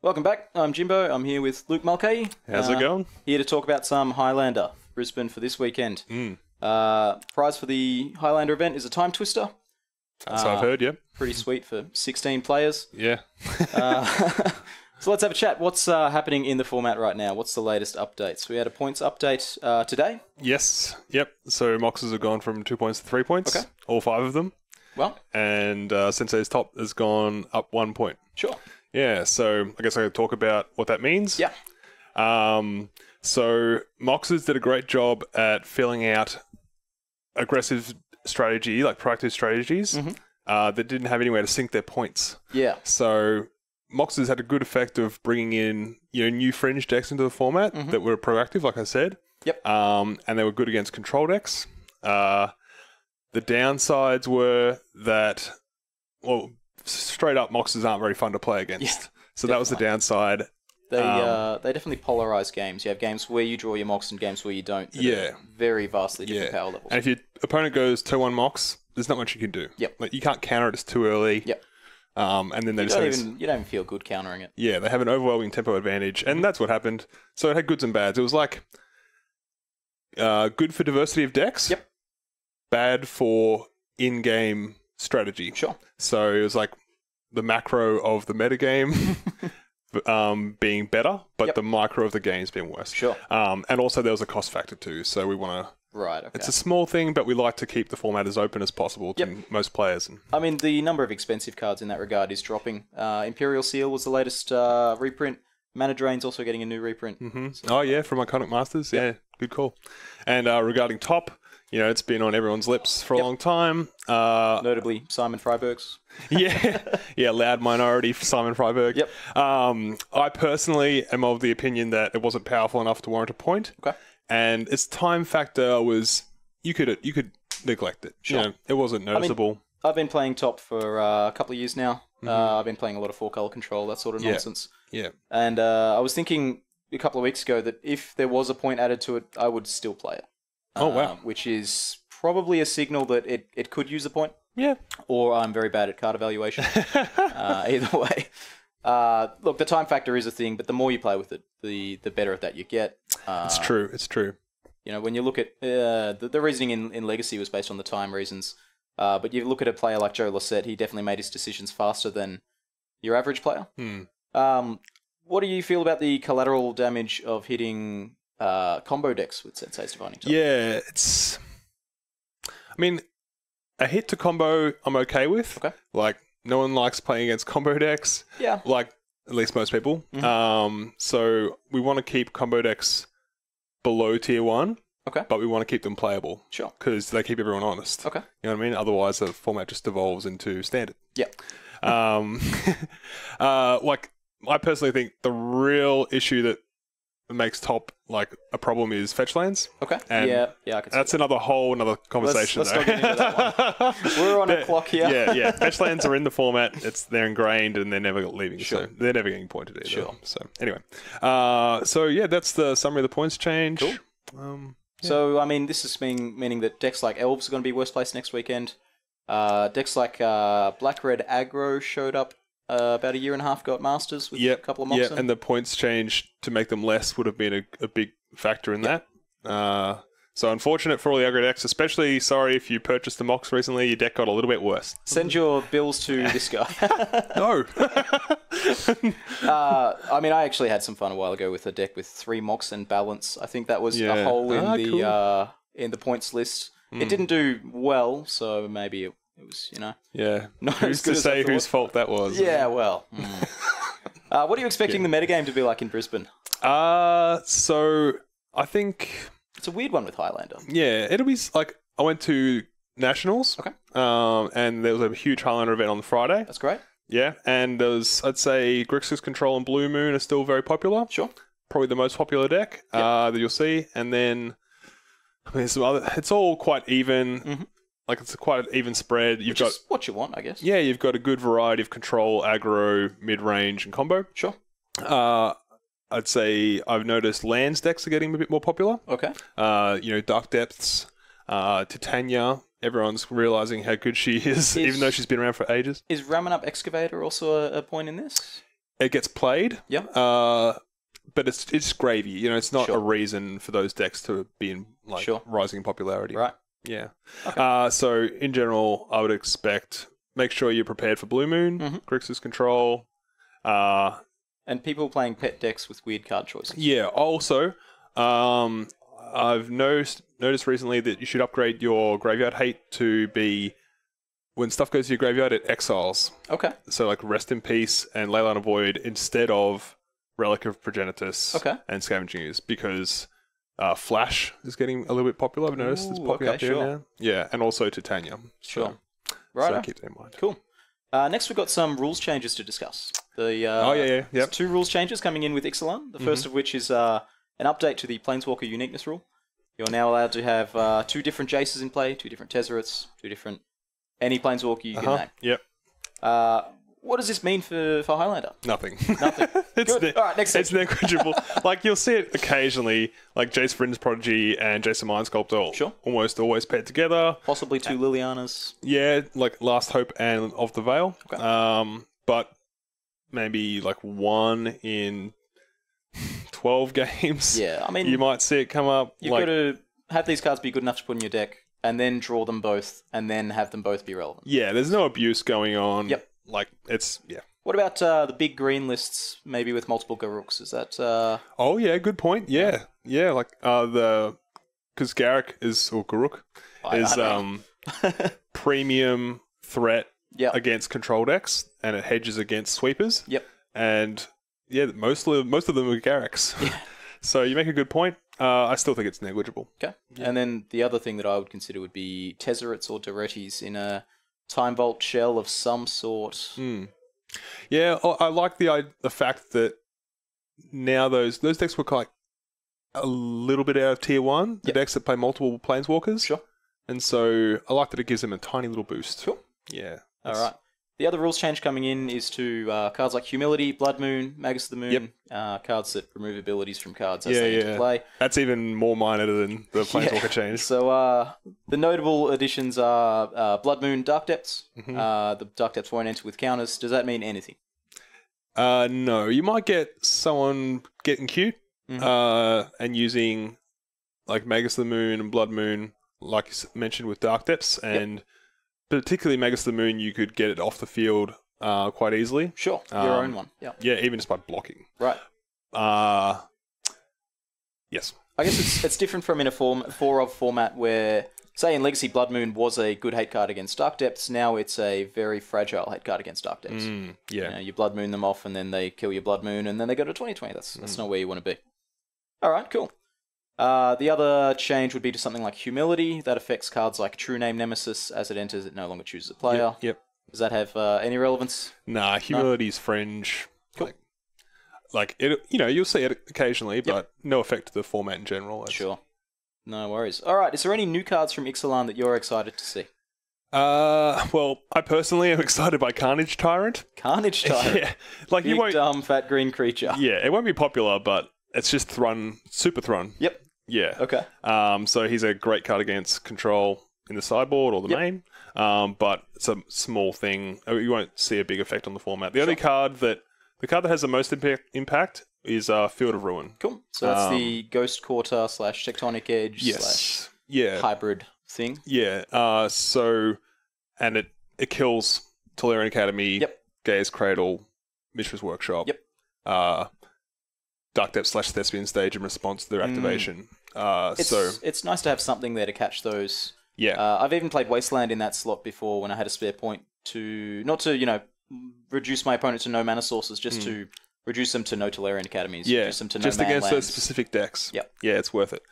Welcome back. I'm Jimbo. I'm here with Luke Mulcahy. How's it going? Here to talk about some Highlander, Brisbane for this weekend. Prize for the Highlander event is a time twister. That's what I've heard, yeah. Pretty sweet for 16 players. Yeah. So let's have a chat. What's happening in the format right now? What's the latest updates? We had a points update today. Yes. Yep. So Moxes have gone from 2 points to 3 points. Okay. All 5 of them. Well. And Sensei's top has gone up 1 point. Sure. Yeah. So I guess I could talk about what that means. Yeah. So Moxes did a great job at filling out aggressive strategy, like proactive strategies, that didn't have anywhere to sink their points. Yeah. So Moxes had a good effect of bringing in new fringe decks into the format that were proactive, like I said. Yep. And they were good against control decks. The downsides were that, well, straight up Moxes aren't very fun to play against. Yeah, so definitely. that was the downside. They definitely polarize games. You have games where you draw your Mox and games where you don't. Yeah. Very vastly different power levels. And if your opponent goes 2-1 Mox, there's not much you can do. Yep. Like you can't counter it, it's too early. Yep. And then they you don't even feel good countering it. Yeah, they have an overwhelming tempo advantage, and that's what happened. So it had goods and bads. It was like good for diversity of decks. Yep. Bad for in-game strategy. Sure. So it was like the macro of the metagame being better, but the micro of the games being worse. Sure. And also there was a cost factor too. So we want to... Right, okay. It's a small thing, but we like to keep the format as open as possible to most players. I mean, the number of expensive cards in that regard is dropping. Imperial Seal was the latest reprint. Mana Drain's also getting a new reprint. So, from Iconic Masters. Yeah, good call. And regarding top, it's been on everyone's lips for a long time. Notably, Simon Freiberg's. Loud minority for Simon Freiberg. Yep. I personally am of the opinion that it wasn't powerful enough to warrant a point. Okay. And its time factor was you could neglect it. Sure. It wasn't noticeable. I mean, I've been playing top for a couple of years now. I've been playing a lot of 4-color control, that sort of nonsense. Yeah. And I was thinking a couple of weeks ago that if there was a point added to it, I would still play it. Oh, wow. Which is probably a signal that it could use a point. Yeah. Or I'm very bad at card evaluation. Either way. Look, the time factor is a thing, but the more you play with it, the better at that you get. It's true. It's true. When you look at the reasoning in Legacy was based on the time reasons, but you look at a player like Joe Lassette, he definitely made his decisions faster than your average player. What do you feel about the collateral damage of hitting combo decks with Sensei's Divining Top? Yeah, I mean, a hit to combo I'm okay with. Okay. Like, no one likes playing against combo decks. Yeah. Like, at least most people. So we want to keep combo decks below tier 1. Okay. But we want to keep them playable. Sure. Because they keep everyone honest. Okay. You know what I mean? Otherwise, the format just devolves into standard. Yeah. I personally think the real issue that makes top a problem is fetch lands. Okay. And I can see that's another conversation. Let's not get into that one. We're on a clock here. Yeah. Fetch lands are in the format. They're ingrained and they're never leaving. Sure. So they're never getting pointed either. Sure. So anyway, that's the summary of the points change. Cool. So I mean, this is meaning that decks like Elves are going to be worst place next weekend. Decks like Black Red Aggro showed up about a year and a half ago at Masters with a couple of Moxen. Yeah, and the points change to make them less would have been a big factor in that. So unfortunate for all the aggro decks, especially sorry if you purchased the Mox recently, your deck got a little bit worse. Send your bills to this guy. No. I mean, I actually had some fun a while ago with a deck with 3 Mox and balance. I think that was a hole in in the points list. It didn't do well, so maybe it was, Yeah. not Who's as good to as say I thought. whose fault that was? Yeah, well. What are you expecting the metagame to be like in Brisbane? So I think... It's a weird one with Highlander. Yeah, it'll be like... I went to Nationals. Okay. And there was a huge Highlander event on the Friday. That's great. Yeah, and there was, I'd say, Grixis Control and Blue Moon are still very popular. Sure. Probably the most popular deck that you'll see. And then... I mean, it's all quite even. Like, it's quite an even spread. You've got what you want, I guess. Yeah, you've got a good variety of control, aggro, mid-range, and combo. Sure. I'd say I've noticed lands decks are getting a bit more popular. Okay. Dark Depths, Titania. Everyone's realizing how good she is, even though she's been around for ages. Is Ramming Up Excavator also a point in this? it gets played. Yeah. But it's gravy. You know, it's not Sure. a reason for those decks to be in rising in popularity. Right. Yeah. Okay. So in general, I would expect make sure you're prepared for Blue Moon, Grixis Control. And people playing pet decks with weird card choices. Yeah. Also, I've noticed recently that you should upgrade your Graveyard Hate to be when stuff goes to your graveyard, it exiles. Okay. So like Rest in Peace and Leyline of Void instead of Relic of Progenitus and Scavenging Ooze, because Flash is getting a little bit popular. I've noticed it's popping up here now. Yeah, and also Titania. Sure. So, Right. So keep that in mind. Cool. Next, we've got some rules changes to discuss. Yep. There's 2 rules changes coming in with Ixalan. The first of which is an update to the Planeswalker uniqueness rule. You're now allowed to have 2 different Jaces in play, 2 different Tezzerets, 2 different any Planeswalker you can name. Yep. What does this mean for Highlander? Nothing. Nothing. Good. All right, next It's negligible. Like, you'll see it occasionally, like Jace Vryn's Prodigy and Jason Mind Sculptor almost always paired together. Possibly 2 Lilianas. Yeah, like Last Hope and Of the Veil. Okay. But maybe like 1 in 12 games. Yeah, I mean... You might see it come up. You've got to have these cards be good enough to put in your deck, and then draw them both, and then have them both be relevant. Yeah, there's no abuse going on. Yep. Like, it's, yeah. What about the big green lists, maybe with multiple Garuks? Is that... Oh, yeah, good point. Yeah. Yeah, like, because Garruk is, or Garuk, is premium threat against control decks, and it hedges against sweepers. Yep. And, yeah, most of them are Garruks. Yeah. So you make a good point. I still think it's negligible. Okay. Yeah. And then the other thing that I would consider would be Tezzerets or Dorettis in a Time Vault shell of some sort. Yeah, I like the fact that now those decks were like a little bit out of tier 1. The decks that play multiple Planeswalkers. Sure. And so I like that it gives them a tiny little boost. Cool. Yeah. All right. The other rules change coming in is to cards like Humility, Blood Moon, Magus of the Moon, cards that remove abilities from cards as they enter play. That's even more minor than the Planeswalker change. So the notable additions are Blood Moon, Dark Depths. The Dark Depths won't enter with counters. Does that mean anything? No. You might get someone getting cute and using like Magus of the Moon and Blood Moon, like you mentioned with Dark Depths, and particularly Magus of the Moon, you could get it off the field quite easily. Sure, your own one. Yeah. Yeah, even just by blocking. Right. Yes. I guess it's different from in a 4-of format where, say, in Legacy, Blood Moon was a good hate card against Dark Depths. Now it's a very fragile hate card against Dark Depths. Yeah. You Blood Moon them off, and then they kill your Blood Moon, and then they go to 20/20. That's not where you want to be. All right, cool. The other change would be to something like Humility. That affects cards like True Name Nemesis. As it enters, it no longer chooses a player. Yep. Does that have any relevance? Nah, Humility's fringe. Cool. Like it, you'll see it occasionally, but no effect to the format in general. Sure. No worries. All right, is there any new cards from Ixalan that you're excited to see? Well, I personally am excited by Carnage Tyrant. Carnage Tyrant? Yeah. Like, Big, you won't... dumb, fat green creature. Yeah, it won't be popular, but it's just Super Thrun. Yep. Yeah. Okay. So he's a great card against control in the sideboard or the main, but it's a small thing. You won't see a big effect on the format. The only card that has the most impact is Field of Ruin. Cool. So that's the Ghost Quarter / Tectonic Edge / hybrid thing. Yeah. And it kills Tolarian Academy, Gaia's Cradle, Mishra's Workshop. Yep. Dark Depth / Thespian Stage in response to their activation. It's nice to have something there to catch those. Yeah. I've even played Wasteland in that slot before when I had a spare point not to reduce my opponent to no mana sources, just to reduce them to no Tolarian Academies. Yeah, reduce them to no just man against lands. those specific decks. Yep. Yeah, it's worth it.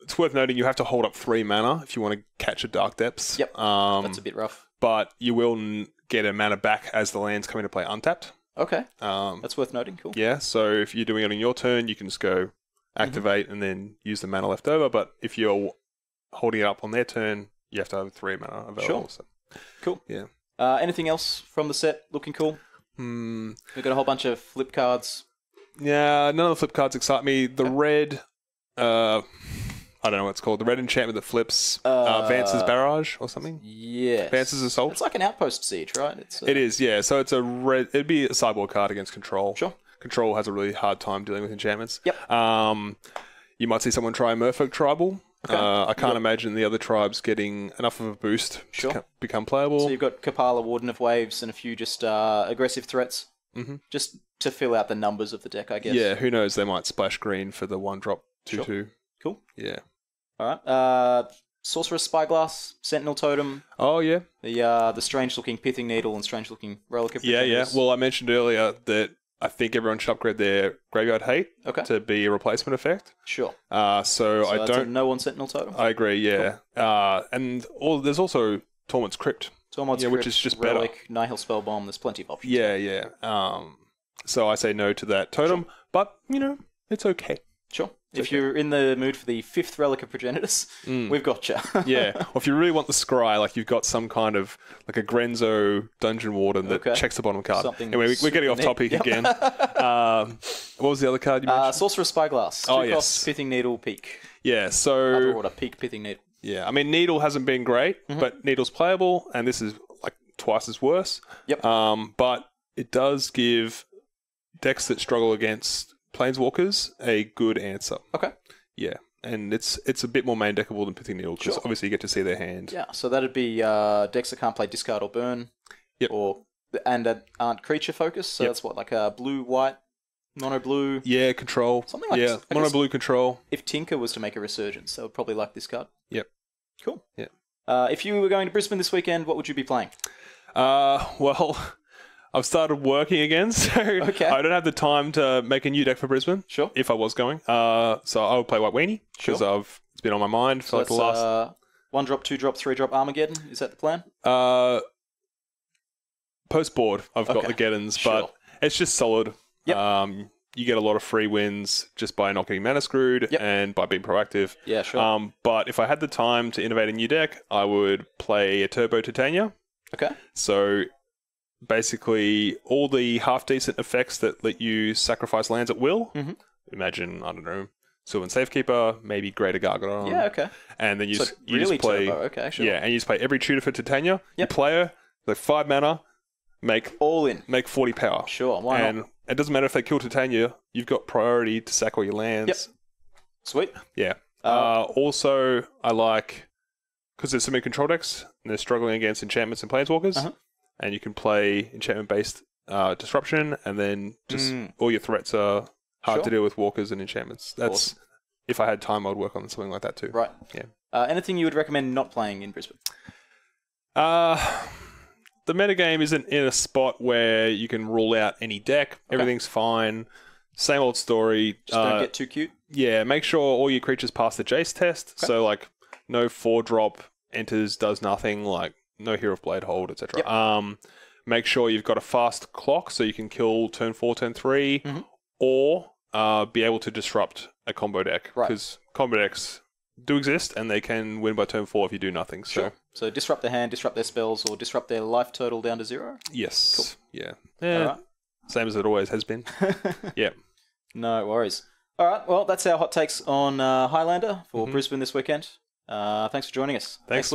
It's worth noting you have to hold up 3 mana if you want to catch a Dark Depths. Yep. That's a bit rough. But you will get a mana back as the lands come into play untapped. Okay. That's worth noting. Cool. Yeah, so if you're doing it on your turn, you can just go activate and then use the mana left over. But if you're holding it up on their turn, you have to have 3 mana available. Sure. So. Cool. Yeah. Anything else from the set looking cool? We've got a whole bunch of flip cards. Yeah, none of the flip cards excite me. The red, I I don't know what it's called. The red enchantment that flips Vance's Barrage or something. Yes. Vance's Assault. It's like an Outpost Siege, right? It is, yeah. So it's a red. It'd be a sideboard card against Control. Sure. Control has a really hard time dealing with enchantments. Yep. You might see someone try Merfolk Tribal. Okay. I can't imagine the other tribes getting enough of a boost to become playable. So you've got Kapala, Warden of Waves, and a few just aggressive threats. Just to fill out the numbers of the deck, I guess. Yeah, who knows? They might splash green for the 1-drop 2/2. Cool. Yeah. All right. Sorcerer's Spyglass, Sentinel Totem. Oh, yeah. The strange-looking Pithing Needle and strange-looking Relic of Yeah. Progenitors. Well, I mentioned earlier that I think everyone should upgrade their Graveyard Hate to be a replacement effect. Sure. So I that's don't... a no on Sentinel Totem? I agree, yeah. Cool. And there's also Torment's Crypt. Torment's Crypt, which is just Relic, better. Nihil Spellbomb. There's plenty of options. Yeah. So I say no to that totem, but, it's okay. Sure. If you're in the mood for the 5th Relic of Progenitors, we've got you. Yeah. Or if you really want the scry, like you've got some kind of, like a Grenzo Dungeon Warden that checks the bottom card. Anyway, we're getting off topic again. What was the other card you mentioned? Sorcerer's Spyglass. 2 costs, Pithing Needle, Peak. Yeah, so... Otherwater, Peak, Pithing Needle. Yeah, I mean, Needle hasn't been great, but Needle's playable, and this is like twice as worse. Yep. But it does give decks that struggle against Planeswalkers a good answer. Okay. Yeah, and it's a bit more main deckable than Pithing Needle, because obviously you get to see their hand. Yeah, so that'd be decks that can't play Discard or Burn. Yep. And that aren't creature focused, so that's what, like a blue-white, mono-blue... Yeah, control. Something like this. Mono-blue control. If Tinker was to make a resurgence, they would probably like this card. Yep. Cool. Yeah. If you were going to Brisbane this weekend, what would you be playing? Well... I've started working again, so I don't have the time to make a new deck for Brisbane. Sure. If I was going. So I would play White Weenie, because it's been on my mind for the last... 1-drop, 2-drop, 3-drop Armageddon. Is that the plan? Post-board, I've got the Geddons, but it's just solid. Yep. You get a lot of free wins just by not getting mana screwed and by being proactive. Yeah, sure. But if I had the time to innovate a new deck, I would play a Turbo Titania. Okay. So... basically, all the half-decent effects that let you sacrifice lands at will. Imagine, I don't know, Sylvan Safekeeper, maybe Greater Gargadon. Yeah, okay. And then you just turbo. play... Okay, sure. Yeah, and you just play every tutor for Titania. You play her, like 5 mana, make... all in. Make 40 power. Sure, why not? It doesn't matter if they kill Titania, you've got priority to sack all your lands. Yep. Sweet. Yeah. Also, I like... because there's so many control decks, and they're struggling against enchantments and planeswalkers. And you can play enchantment-based disruption, and then just all your threats are hard to deal with walkers and enchantments. That's if I had time, I'd work on something like that too. Right. Yeah. Anything you would recommend not playing in Brisbane? The metagame isn't in a spot where you can rule out any deck. Everything's fine. Same old story. Just don't get too cute. Yeah. Make sure all your creatures pass the Jace test. So like, no 4-drop enters, does nothing. Like. No Hero of Blade Hold, etc. Yep. Make sure you've got a fast clock so you can kill turn 4, turn 3, or be able to disrupt a combo deck. Because combo decks do exist, and they can win by turn 4 if you do nothing. So disrupt their hand, disrupt their spells, or disrupt their life total down to 0? Yes. Cool. Yeah. Same as it always has been. Yeah. No worries. All right, well, that's our hot takes on Highlander for Brisbane this weekend. Thanks for joining us. Thanks.